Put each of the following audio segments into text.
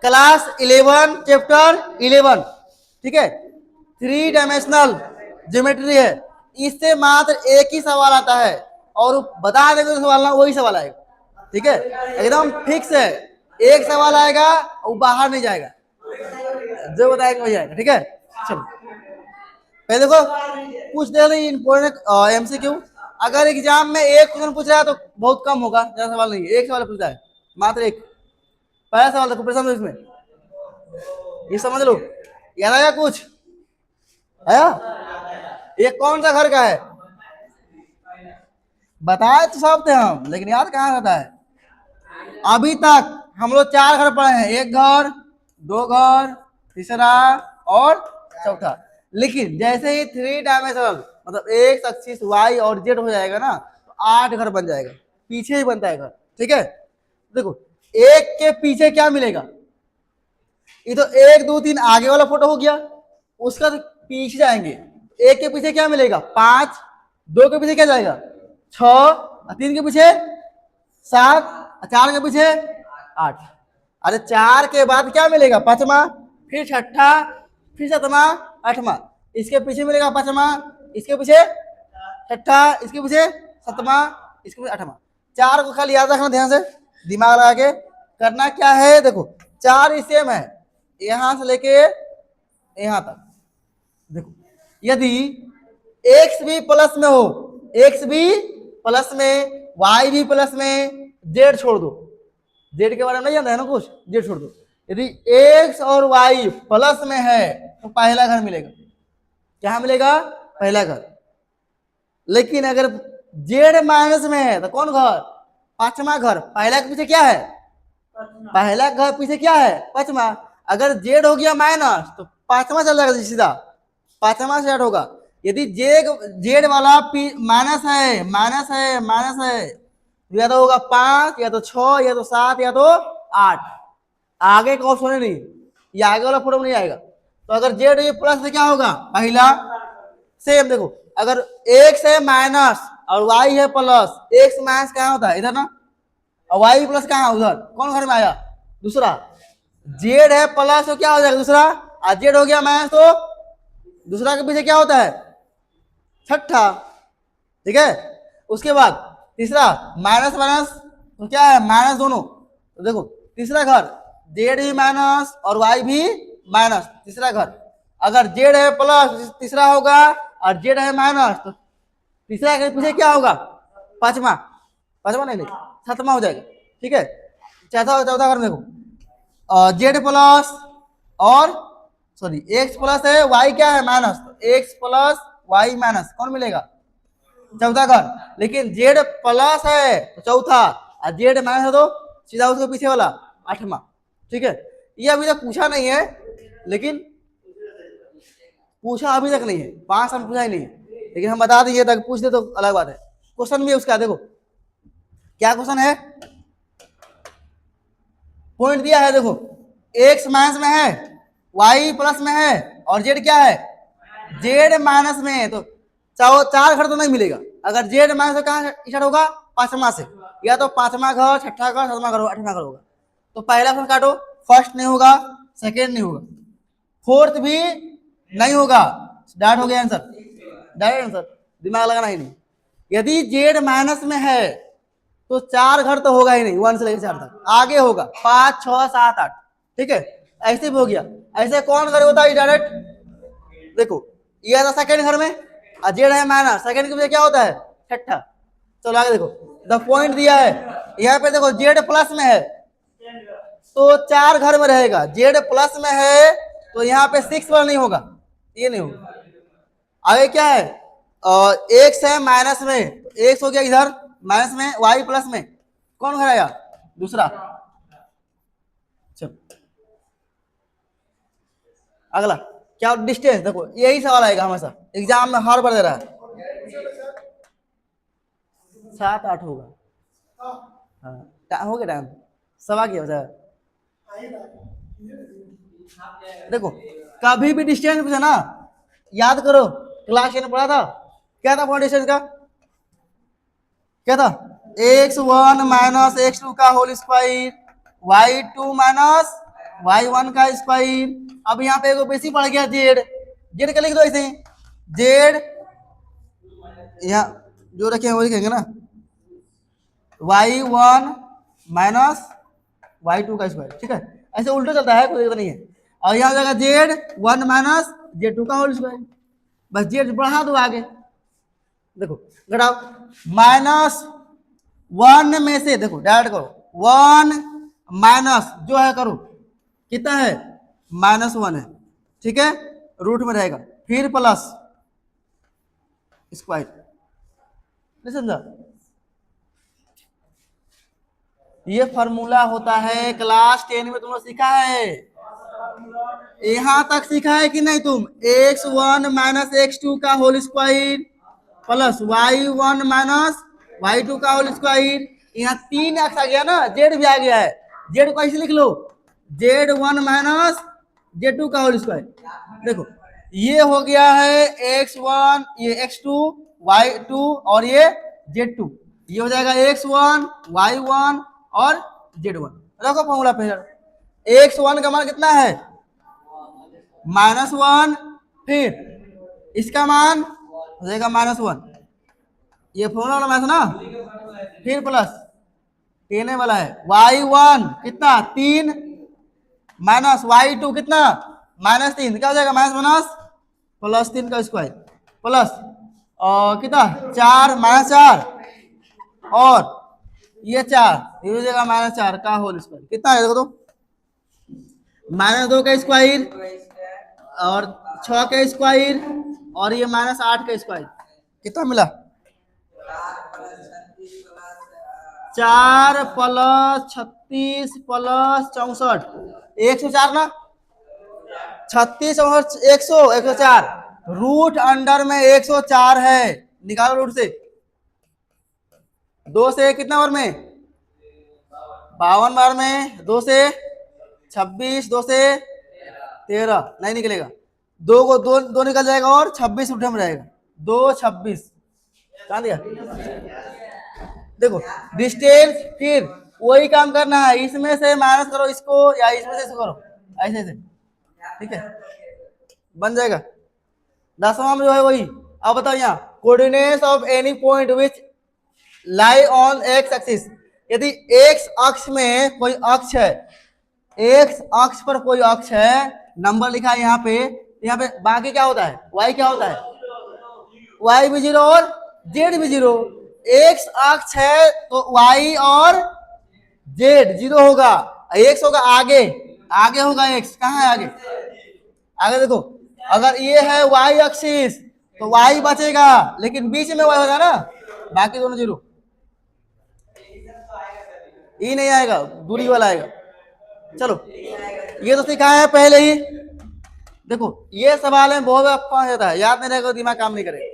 Class 11 chapter 11, ठीक है, 3 dimensional geometry है। इससे मात्र एक ही सवाल आता है और बता देंगे सवाल ना वही सवाल आएगा, ठीक है, एकदम फिक्स है। एक सवाल आएगा वो बाहर नहीं जाएगा, जो बताएगा वही आएगा, ठीक है। चलो पहले देखो पूछ दे रही इंपोर्टेंट एमसीक्यू। अगर एग्जाम में एक क्वेश्चन पूछ रहा है तो बहुत कम होगा, ज्यादा सवाल नहीं है, एक सवाल पूछ रहा है, मात्र एक। पहला सवाल देखो प्रश्न इसमें, ये समझ लो। याद आया कुछ आया? ये कौन सा घर का है? बताए तो सब थे हम, लेकिन याद कहाँ रहता है? अभी तक हम लोग 4 घर पढ़े हैं, एक घर, 2 घर, तीसरा और चौथा। लेकिन जैसे ही 3 डायमेंशनल मतलब एक एक्सिस वाई और जेड हो जाएगा ना तो 8 घर बन जाएगा, पीछे ही बनता है घर, ठीक है। देखो एक के पीछे क्या मिलेगा, ये तो 1 2 3 आगे वाला फोटो हो गया, उसका तो पीछे जाएंगे, एक के पीछे क्या मिलेगा 5, 2 के पीछे क्या जाएगा 6, 3 के पीछे 7, 4 के पीछे 8। अरे 4 के बाद क्या मिलेगा 5वां, फिर 6ठा, फिर 7वां, 8वां, इसके पीछे मिलेगा 5वां, इसके पीछे 6ठा, इसके पीछे 7वां, इसके पीछे 8वां। 4 को खाली याद रखना ध्यान से, दिमाग लगा के करना क्या है। देखो 4 ही सेम है, यहां से लेके यहां तक। देखो यदि x भी प्लस में हो, x भी प्लस में, y भी प्लस में, z छोड़ दो, z के बारे में नहीं जानता है ना कुछ, z छोड़ दो। यदि x और y प्लस में है तो पहला घर मिलेगा, क्या मिलेगा पहला घर। लेकिन अगर z माइनस में है तो कौन घर 5वां घर। पहला के पीछे क्या है, पहला घर पीछे क्या है 5वां। अगर z हो गया माइनस तो 5वां चल जाएगा सीधा, 5वां स्टार्ट होगा। यदि जेड वाला माइनस है, माइनस है, माइनस है, या तो होगा 5, या तो 6, या तो 7, या तो 8, आगे का ऑप्शन नहीं, ये आगे वाला फोटो नहीं आएगा। तो अगर जेड ये प्लस से क्या होगा पहला सेम। देखो अगर एक्स है माइनस और वाई है प्लस, एक्स माइनस कहाँ होता है इधर ना, और वाई प्लस कहाँ उधर, कौन घर में आया दूसरा। जेड है प्लस तो क्या हो जाएगा दूसरा, और जेड हो गया माइनस तो दूसरा के पीछे क्या होता है 6ठा, ठीक है। उसके बाद तीसरा माइनस माइनस तो क्या है माइनस दोनों। तो देखो तीसरा घर जेड भी माइनस और वाई भी माइनस, तीसरा घर। अगर जेड है प्लस तीसरा होगा और जेड है माइनस तो तीसरा के पीछे क्या होगा 5वां, 5वां नहीं 7वां हो जाएगा, ठीक है। चौथा घर देखो जेड प्लस और सॉरी एक्स प्लस है, वाई क्या है माइनस, तो एक्स प्लस वाई माइनस कौन मिलेगा चौथा घर। लेकिन जेड प्लस है तो चौथा, और जेड माइनस है तो सीधा उसके पीछे वाला 8वां, ठीक है। ये अभी तक पूछा नहीं है, लेकिन पूछा अभी तक नहीं है, 5 साल पूछा ही नहीं है, लेकिन हम बता देंगे तक पूछ दे तो अलग बात है। क्वेश्चन भी उसका देखो क्या क्वेश्चन है, पॉइंट दिया है देखो, एक्स माइनस में है, वाई प्लस में है और जेड क्या है जेड माइनस में है। तो 4 घर तो नहीं मिलेगा। अगर जेड माइनस से कहाँ स्टार्ट होगा 5वां से, या तो 5वां घर, 6ठा घर, 7वां घर, 8वां घर होगा। तो पहला ऑप्शन काटो, फर्स्ट नहीं होगा, सेकेंड नहीं होगा, फोर्थ भी नहीं होगा, डायरेक्ट हो गया आंसर, डायरेक्ट आंसर, दिमाग लगाना ही नहीं। यदि जेड माइनस में है तो 4 घर तो होगा ही नहीं, 1 से लेकर 4 तक, आगे होगा 5 6 7 8, ठीक है। ऐसे भी हो गया। ऐसे कौन घर होता है डायरेक्ट, देखो ये था सेकेंड घर में और जेड है माइनस, सेकेंड के पीछे क्या होता है 6ठा। चलो आगे देखो, द पॉइंट दिया है यहाँ पे, देखो जेड प्लस में है तो 4 घर में रहेगा, जेड प्लस में है तो यहाँ पे 6 वाला नहीं होगा, ये नहीं होगा। आगे क्या है एक्स है माइनस में, एक्स हो गया इधर माइनस में, वाई प्लस में, कौन घर आया दूसरा। चलो अगला क्या डिस्टेंस, देखो यही सवाल आएगा हमेशा एग्जाम में, हर बार दे रहा है 7 8 होगा, हाँ हो गया टाइम सवा की वजह। देखो कभी भी डिस्टेंस पूछा ना याद करो, क्लास 10 पढ़ा था, क्या था पॉइंट डिस्टेंस का, क्या था x1 माइनस x2 का whole square, y2 minus y1 का स्क्वायर। अब यहाँ पे एगो बेसिक पड़ गया जेड, जेड का लिख दो ऐसे, जेड यहाँ जो रखे हैं वो लिखेंगे ना, y1 माइनस y2 का स्क्वायर, ठीक है। ऐसे उल्टा चलता है, कोई दिक्कत नहीं है। और यहाँ हो जाएगा z1 माइनस z2 का होल स्क्वायर, बस जेड बढ़ा दो आगे, देखो घटाओ, -1 में से देखो डायरेक्ट करो, 1 माइनस जो है करो कितना है, -1 है, ठीक है, रूट में रहेगा, फिर प्लस स्क्वायर, नहीं समझा? ये फॉर्मूला होता है, क्लास 10 में तुमने सीखा है, यहां तक सीखा है कि नहीं तुम, x1 माइनस x2 का whole square plus y1 minus y2 का होल स्क्वायर। यहाँ 3x आ गया ना, जेड भी आ गया है, जेड को ऐसे लिख लो, z1 माइनस z2 का होल स्क्वायर। देखो ये हो गया है x1, ये x2 y2 और ये z2, ये हो जाएगा x1 y1 और z1। रखो फॉर्मूला पे, x1 का मान कितना है, -1, फिर इसका मान हो जाएगा -1, ये फॉर्मूला वाला मैथ ना, फिर प्लस टेने वाला है, y1 कितना 3 माइनस y2 कितना -3, क्या हो जाएगा माइनस प्लस 3 का स्क्वायर प्लस कितना 4 -4 और ये 4, ये हो जाएगा -4 का होल स्क्वायर, कितना है देखो तो, -2 का स्क्वायर और 6 का स्क्वायर और ये -8 का स्क्वायर, कितना मिला 4 प्लस 36 प्लस 64, 104 ना, 36 और 100 104, रूट अंडर में 104 है, निकालो रूट से, 2 से कितना बार में 52 बार में, 2 से 26, 2 से 13 नहीं निकलेगा, 2 को 2 निकल जाएगा और 26 उठे में रहेगा, 2 26 कहाँ दिया, देखो डिस्टेंस, फिर वही काम करना है, इसमें से माइनस करो इसको या इसमें से इसको करो, ऐसे ऐसे, ठीक है, बन जाएगा। 10वां में जो है वही। अब बताओ यहाँ coordinates of any point which lie on x axis, यदि एक्स अक्ष में कोई अक्ष है, एक्स अक्ष पर कोई अक्ष है, नंबर लिखा है यहाँ पे बाकी क्या होता है, वाई क्या होता है, वाई भी 0 और जेड भी 0, एक्स अक्ष है तो वाई और जेड 0 होगा, एक्स होगा आगे, आगे होगा एक्स, कहाँ है आगे, आगे देखो, अगर ये है वाई एक्सिस तो वाई बचेगा, लेकिन बीच में वाई होगा ना, बाकी दोनों 0, ये नहीं आएगा, दूरी वाला आएगा। चलो ये तो सिखाया है पहले ही, देखो ये सवाल में बहुत अफवाह जाता है, याद नहीं रहेगा, दिमाग काम नहीं करेगा।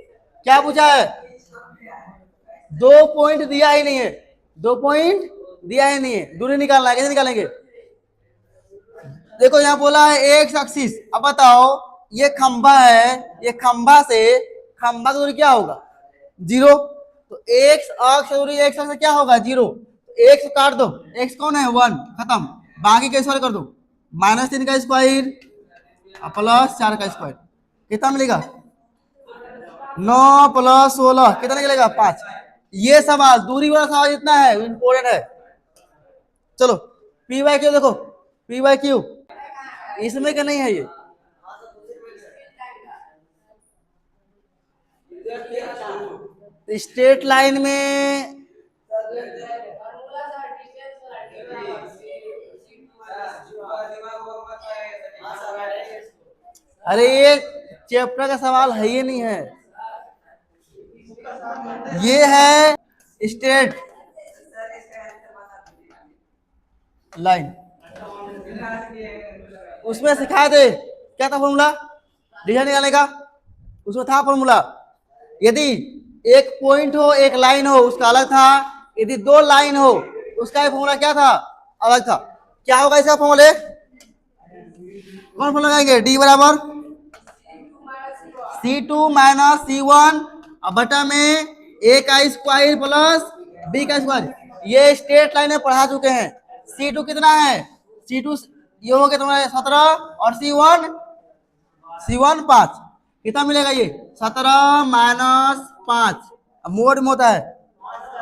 क्या पूछा है, 2 पॉइंट दिया ही नहीं है, 2 पॉइंट दिया ही नहीं है, दूरी निकालना है, कैसे निकालेंगे, देखो यहाँ बोला है एक्स एक्सिस, अब बताओ ये खंभा है, ये खंभा से खंभा की दूरी क्या होगा 0, तो एक्स अक्ष दूरी एक्स अक्ष क्या होगा 0, एक्स काट दो, एक्स कौन है 1, खत्म, बाकी का स्क्वायर कर दो, -3 का स्क्वायर प्लस 4 का स्क्वायर, कितना मिलेगा 9 प्लस 16 कितना निकलेगा 5। ये सवाल दूरी वाला सवाल इतना है, इंपोर्टेंट है। चलो पी वाई क्यू देखो, पी वाई क्यू इसमें क्या नहीं है, ये स्ट्रेट लाइन में अरे ये चैप्टर का सवाल है, ये नहीं है, ये है स्ट्रेट लाइन, उसमें सिखा दे क्या था फॉर्मूला डिजाइन निकालने का, उसमें था फॉर्मूला, यदि एक पॉइंट हो एक लाइन हो उसका अलग था, यदि 2 लाइन हो उसका फॉर्मूला क्या था अलग था। क्या होगा इसका फॉर्मूला, कौन फॉर्मूला लगाएंगे, डी बराबर C2 माइनस C1 बटा में a का स्क्वायर प्लस b का स्क्वायर, ये स्ट्रेट लाइन में पढ़ा चुके हैं। C2 कितना है, C2 ये हो गया तुम्हारे 17 और C1 5, कितना मिलेगा ये 17 माइनस 5, मोड में होता है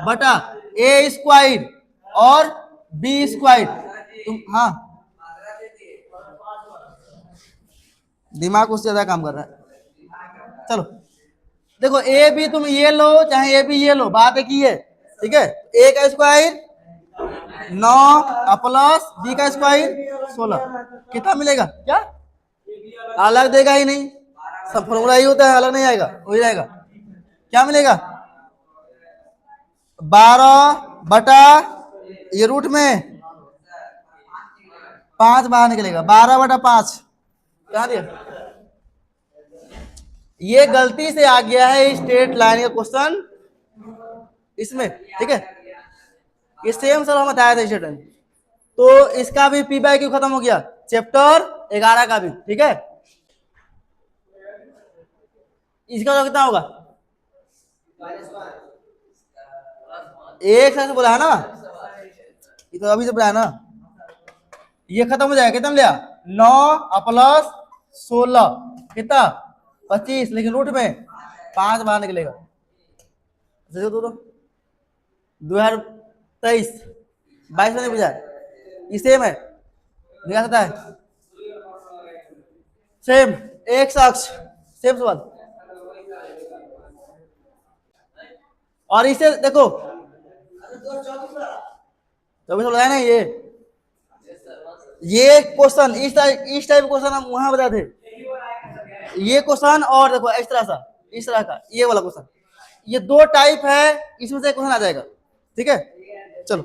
बटा ए स्क्वायर और बी स्क्वायर। तुम हाँ दिमाग उससे ज्यादा काम कर रहा है। चलो देखो ए भी तुम ये लो चाहे ए भी ये लो, बात एक ही है, ठीक है। ए का स्क्वायर 9 प्लस बी का स्क्वायर 16, कितना मिलेगा क्या? अलग देगा ही नहीं, सब फॉर्मूला ही होता है, अलग नहीं आएगा, हो जाएगा। क्या मिलेगा 12 बटा ये रूट में 5 बाहर निकलेगा, 12 बटा 5 कहा दिया। ये गलती से आ गया है स्ट्रेट लाइन का क्वेश्चन इसमें, ठीक है। ये सेम सर हम बताया था स्ट्रेट लाइन, तो इसका भी पी बाय क्यू खत्म हो गया, चैप्टर 11 का भी, ठीक है। इसका तो कितना होगा, एक से बोला है ना, ये तो अभी से बोला है ना, ये खत्म हो जाएगा, कितना लिया 9 प्लस 16 कितना 25, लेकिन रूट में 5 बाहर निकलेगा। 2023 22 में नहीं बुझा, ये सेम है, दिखा सकता है सेम, एक अक्ष सेम सवाल। और इसे देखो 24 बताया ना, ये क्वेश्चन इस टाइप क्वेश्चन हम वहां बताए थे, ये क्वेश्चन और देखो इस तरह का ये वाला क्वेश्चन, ये 2 टाइप है, इसमें से क्वेश्चन आ जाएगा, ठीक है। चलो